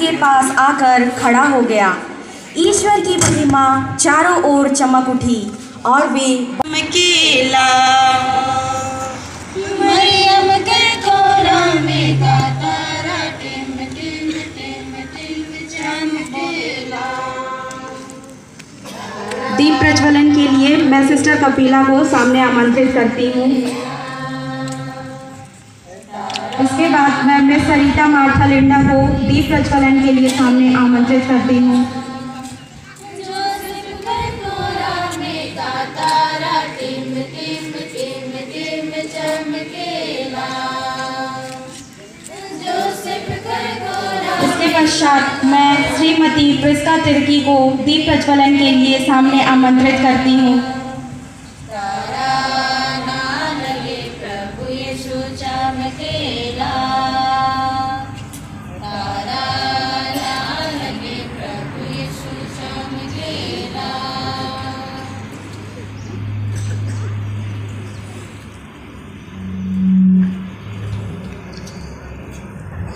के पास आकर खड़ा हो गया। ईश्वर की महिमा चारों ओर चमक उठी और वे चमकीला मरियम के कोरा में का तारा टिम टिम टिम टिम चमकीला। दीप प्रज्वलन के लिए मैं सिस्टर कपिला को सामने आमंत्रित करती हूँ। इसके बाद मैं मिस सरिता मार्था लिंडा को दीप प्रज्वलन के लिए सामने आमंत्रित करती हूँ। इसके पश्चात मैं श्रीमती प्रिस्का तिर्की को दीप प्रज्वलन के लिए सामने आमंत्रित करती हूँ। प्रभु यीशु चमकेला, प्रभु यीशु चमकेला।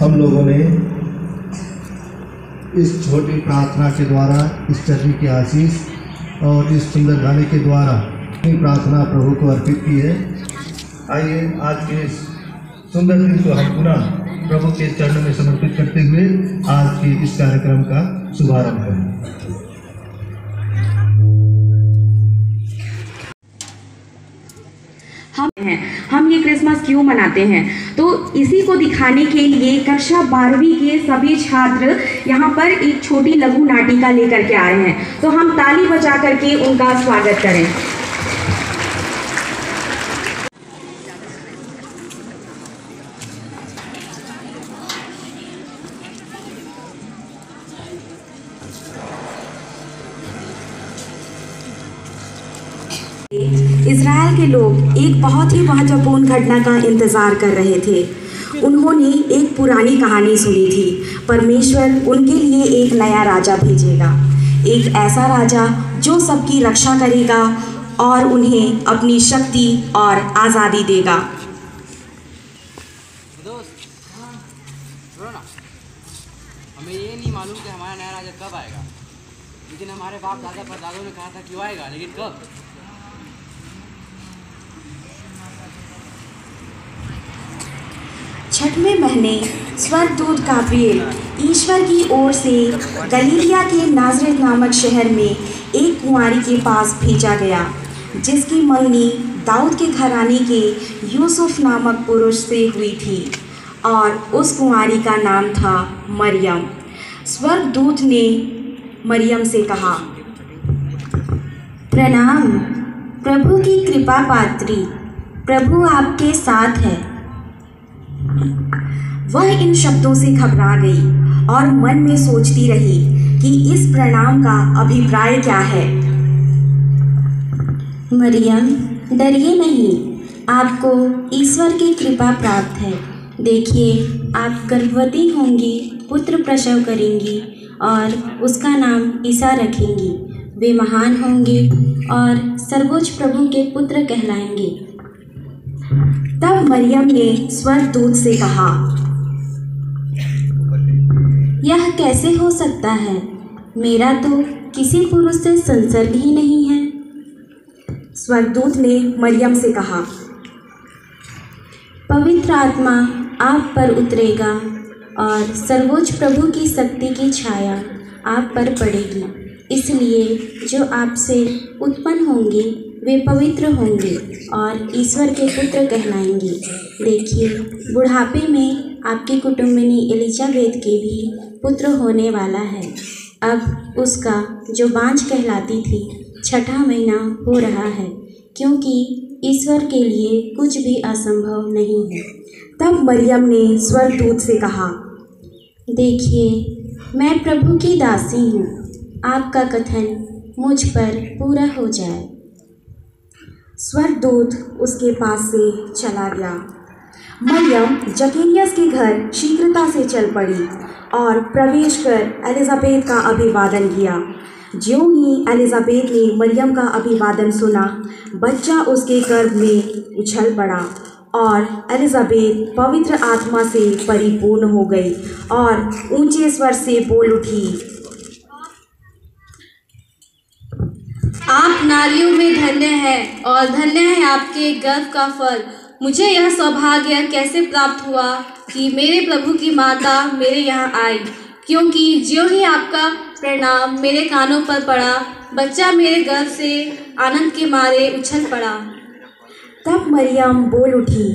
हम लोगों ने इस छोटी प्रार्थना के द्वारा ईस्टर की आशीष और इस सुंदर गाने के द्वारा अपनी प्रार्थना प्रभु को अर्पित की है। आइए आज के इस सुंदर दिन को हम पुनः प्रभु के चरणों में समर्पित करते हुए आज के इस कार्यक्रम का शुभारंभ करें। हम ये क्रिसमस क्यों मनाते हैं, तो इसी को दिखाने के लिए कक्षा 12वीं के सभी छात्र यहाँ पर एक छोटी लघु नाटिका लेकर के आ रहे हैं। तो हम ताली बजा करके उनका स्वागत करें। इज़राइल के लोग एक बहुत ही महत्वपूर्ण घटना का इंतज़ार कर रहे थे। उन्होंने एक पुरानी कहानी सुनी थी, परमेश्वर उनके लिए एक नया राजा भेजेगा, एक ऐसा राजा जो सबकी रक्षा करेगा और उन्हें अपनी शक्ति और आज़ादी देगा। हमें ये नहीं मालूम कि हमारा नया राजा कब आएगा, लेकिन हमारे बाप दादा परदादों ने कहा था कि वो आएगा, लेकिन कब? छठवें महीने स्वर्गदूत गाब्रिएल ईश्वर की ओर से गलीलिया के नाज़रेत नामक शहर में एक कुंवारी के पास भेजा गया, जिसकी मंगनी दाऊद के घराने के यूसुफ नामक पुरुष से हुई थी और उस कुंवारी का नाम था मरियम। स्वर्गदूत ने मरियम से कहा, प्रणाम प्रभु की कृपा पात्री, प्रभु आपके साथ है। वह इन शब्दों से घबरा गई और मन में सोचती रही कि इस प्रणाम का अभिप्राय क्या है। मरियम, डरिए नहीं, आपको ईश्वर की कृपा प्राप्त है। देखिए, आप गर्भवती होंगी, पुत्र प्रसव करेंगी और उसका नाम ईसा रखेंगी। वे महान होंगे और सर्वोच्च प्रभु के पुत्र कहलाएंगे। तब मरियम ने स्वर्गदूत से कहा, यह कैसे हो सकता है? मेरा तो किसी पुरुष से संसर्ग ही नहीं है। स्वर्गदूत ने मरियम से कहा, पवित्र आत्मा आप पर उतरेगा और सर्वोच्च प्रभु की शक्ति की छाया आप पर पड़ेगी, इसलिए जो आपसे उत्पन्न होंगे वे पवित्र होंगे और ईश्वर के पुत्र कहलाएंगे। देखिए, बुढ़ापे में आपकी कुटुंबिनी एलिजाबेथ के भी पुत्र होने वाला है। अब उसका जो बांझ कहलाती थी 6वां महीना हो रहा है, क्योंकि ईश्वर के लिए कुछ भी असंभव नहीं है। तब मरियम ने स्वर्गदूत से कहा, देखिए, मैं प्रभु की दासी हूँ, आपका कथन मुझ पर पूरा हो जाए। स्वर्गदूत उसके पास से चला गया। मरियम जकेरियस के घर शीघ्रता से चल पड़ी और प्रवेश कर एलिजाबेथ का अभिवादन किया। ज्यों ही एलिजाबेथ ने मरियम का अभिवादन सुना, बच्चा उसके गर्भ में उछल पड़ा और एलिजाबेथ पवित्र आत्मा से परिपूर्ण हो गई और ऊंचे स्वर से बोल उठी, आप नारियों में धन्य हैं और धन्य है आपके गर्भ का फल। मुझे यह सौभाग्य कैसे प्राप्त हुआ कि मेरे प्रभु की माता मेरे यहाँ आई, क्योंकि ज्यों ही आपका प्रणाम मेरे कानों पर पड़ा, बच्चा मेरे गर्भ से आनंद के मारे उछल पड़ा। तब मरियम बोल उठी,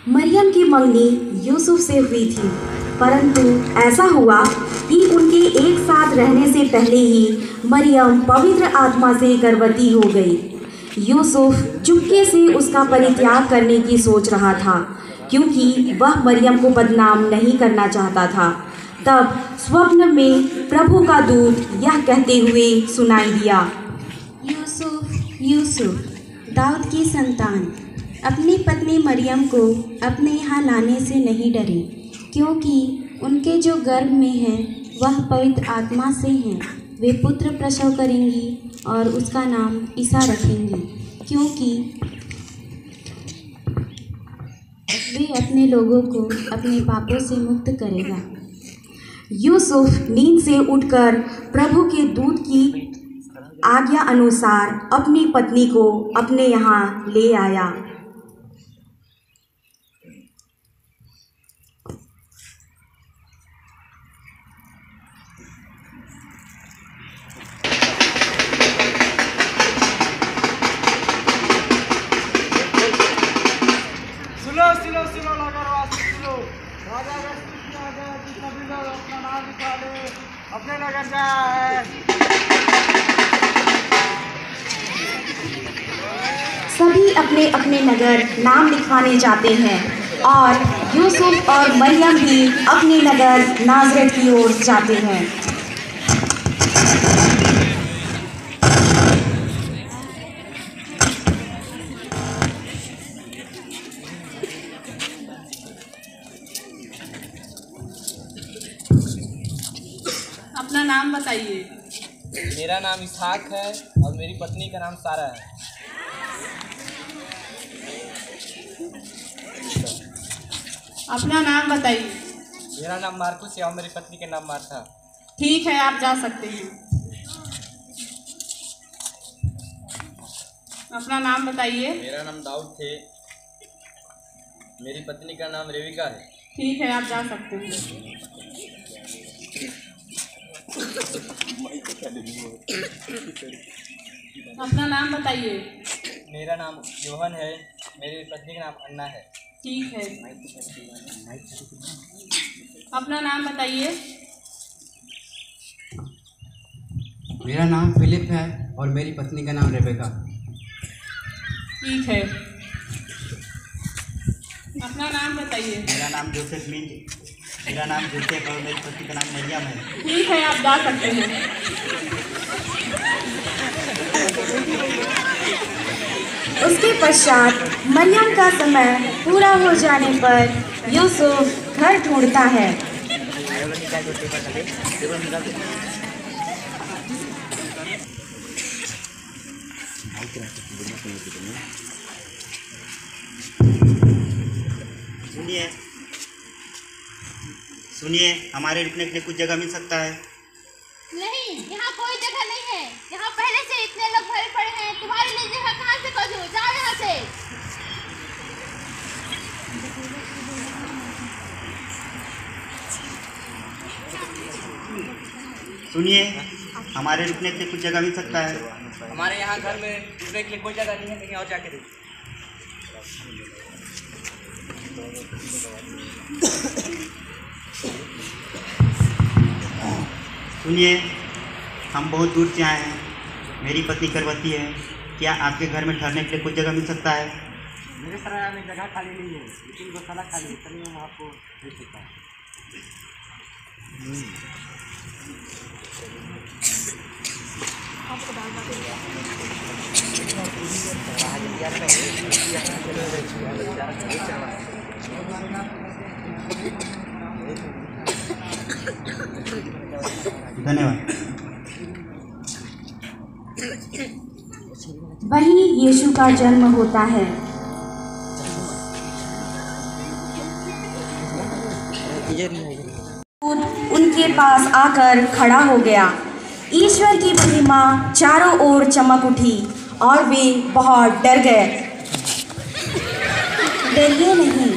मरियम की मंगनी यूसुफ से हुई थी, परंतु ऐसा हुआ कि उनके एक साथ रहने से पहले ही मरियम पवित्र आत्मा से गर्भवती हो गई। यूसुफ चुपके से उसका परित्याग करने की सोच रहा था, क्योंकि वह मरियम को बदनाम नहीं करना चाहता था। तब स्वप्न में प्रभु का दूत यह कहते हुए सुनाई दिया, यूसुफ, यूसुफ, दाऊद की संतान, अपनी पत्नी मरियम को अपने यहाँ लाने से नहीं डरे, क्योंकि उनके जो गर्भ में हैं वह पवित्र आत्मा से हैं। वे पुत्र प्रसव करेंगी और उसका नाम ईसा रखेंगी, क्योंकि वे अपने लोगों को अपने पापों से मुक्त करेगा। यूसुफ नींद से उठकर प्रभु के दूत की आज्ञा अनुसार अपनी पत्नी को अपने यहाँ ले आया। अपने नगर जाए। सभी अपने अपने नगर नाम लिखवाने जाते हैं और यूसुफ और मरियम भी अपने नगर नाज़रेत की ओर जाते हैं। अपना नाम बताइए। मेरा नाम इसहाक है और मेरी पत्नी का नाम सारा है। अपना नाम बताइए। मेरा नाम मार्कुस है और मेरी पत्नी का नाम मार्था। ठीक है, आप जा सकते हैं। अपना नाम बताइए। मेरा नाम दाऊद थे, मेरी पत्नी का नाम रेविका है। ठीक है, आप जा सकते हैं। अपना नाम बताइए। मेरा नाम योहन है, मेरी पत्नी का नाम अन्ना है। ठीक है। अपना नाम बताइए। मेरा नाम फिलिप है और मेरी पत्नी का नाम रेबेका। ठीक है। अपना नाम बताइए। मेरा नाम जोसेफ मिंज, मेरा नाम जोसेफ और मेरी पत्नी का नाम मरियम है। ठीक है, आप जा सकते हैं। उसके पश्चात मरियम का समय पूरा हो जाने पर यूसुफ घर ढूंढता है। सुनिए सुनिए, हमारे रुकने के लिए कुछ जगह मिल सकता है? नहीं, यहाँ कोई जगह नहीं है। यहाँ पहले से इतने लोग भरे पड़े हैं, तुम्हारे लिए जगह कहाँ से खोजूं? जाओ यहाँ से। सुनिए, हमारे रुकने के लिए कुछ जगह मिल सकता है? हमारे यहाँ घर में रुकने के लिए कोई जगह नहीं है, कहीं और जाके देखिए। सुनिए, हम बहुत दूर से आए हैं, मेरी पत्नी गर्भवती है, क्या आपके घर में ठहरने के लिए कुछ जगह मिल सकता है? मेरे सराय में जगह खाली नहीं है, लेकिन गौशाला खाली है, चलिए हम आपको भेज देता हूँ। धन्यवाद। वहीं यीशु का जन्म होता है। उनके पास आकर खड़ा हो गया। ईश्वर की महिमा चारों ओर चमक उठी और वे बहुत डर गए। डरिए नहीं,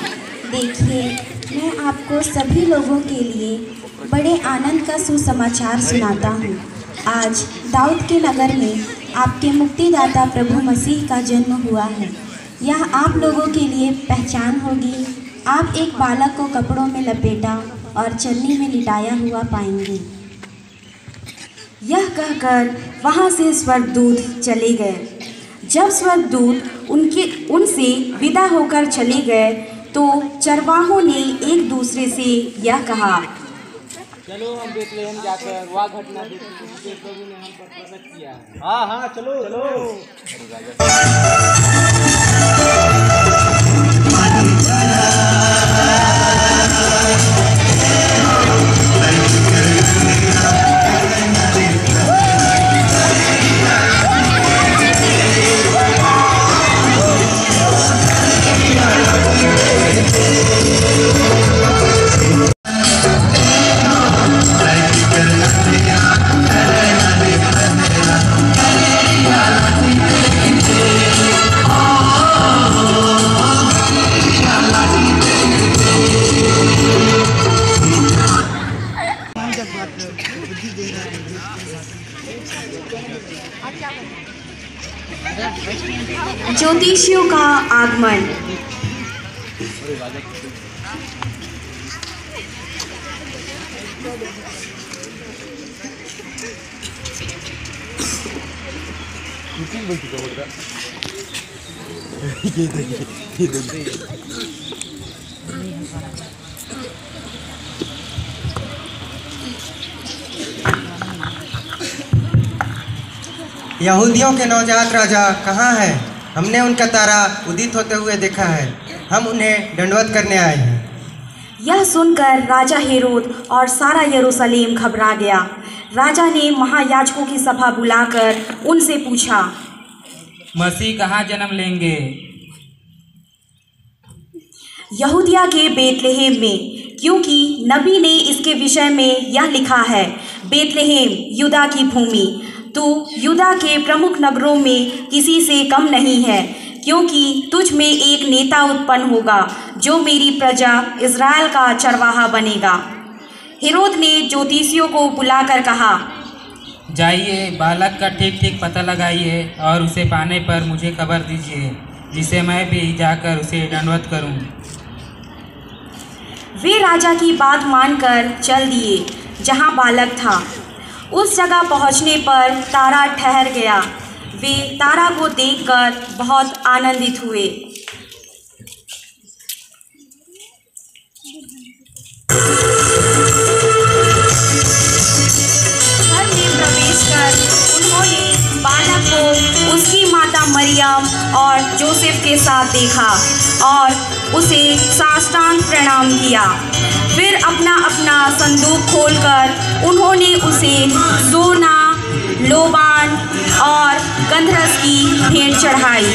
देखिए मैं आपको सभी लोगों के लिए बड़े आनंद का सुसमाचार सुनाता हूँ। आज दाऊद के नगर में आपके मुक्तिदाता प्रभु मसीह का जन्म हुआ है। यह आप लोगों के लिए पहचान होगी। आप एक बालक को कपड़ों में लपेटा और चलनी में लिटाया हुआ पाएंगे। यह कहकर वहाँ से स्वर्गदूत चले गए। जब स्वर्गदूत उनसे विदा होकर चले गए तो चरवाहों ने एक दूसरे से यह कहा, चलो हम बेतलेहम जाकर वह घटना देखें जिसे प्रभु ने हम पर प्रकट किया है। हाँ हाँ, चलो चलो। ज्योतिषियों का आगमन। यहूदियों के नवजात राजा कहाँ है? हमने उनका तारा उदित होते हुए देखा है। हम उन्हें दंडवत करने आए हैं। यह सुनकर राजा हेरोद और सारा यरूशलेम घबरा गया। राजा ने महायाजकों की सभा बुलाकर उनसे पूछा, मसीह कहाँ जन्म लेंगे? यहूदिया के बेतलेहम में, क्योंकि नबी ने इसके विषय में यह लिखा है, बेतलेहम यूदा की भूमि, तू यूदा के प्रमुख नगरों में किसी से कम नहीं है, क्योंकि तुझ में एक नेता उत्पन्न होगा जो मेरी प्रजा इज़राइल का चरवाहा बनेगा। हेरोद ने ज्योतिषियों को बुलाकर कहा, जाइए बालक का ठीक ठीक पता लगाइए और उसे पाने पर मुझे खबर दीजिए, जिसे मैं भी जाकर उसे दंडवत करूं। वे राजा की बात मानकर चल दिए जहां बालक था। उस जगह पहुंचने पर तारा ठहर गया। वे तारा को देखकर बहुत आनंदित हुए। घर में प्रवेश कर उन्होंने बालक को उसकी माता मरियम और जोसेफ के साथ देखा और उसे साष्टांग प्रणाम किया। फिर अपना अपना संदूक खोलकर उन्होंने उसे सोना, लोबान और गंधरस की भेंट चढ़ाई।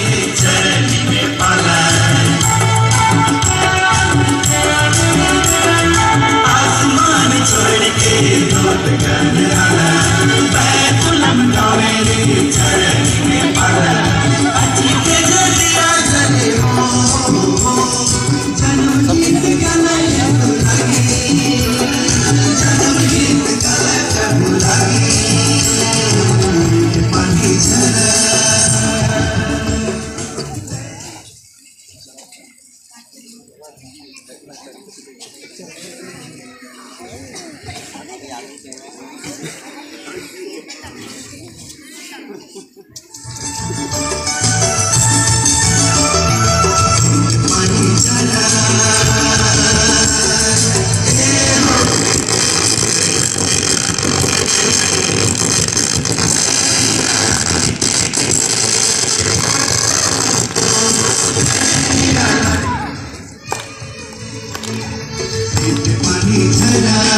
की झलक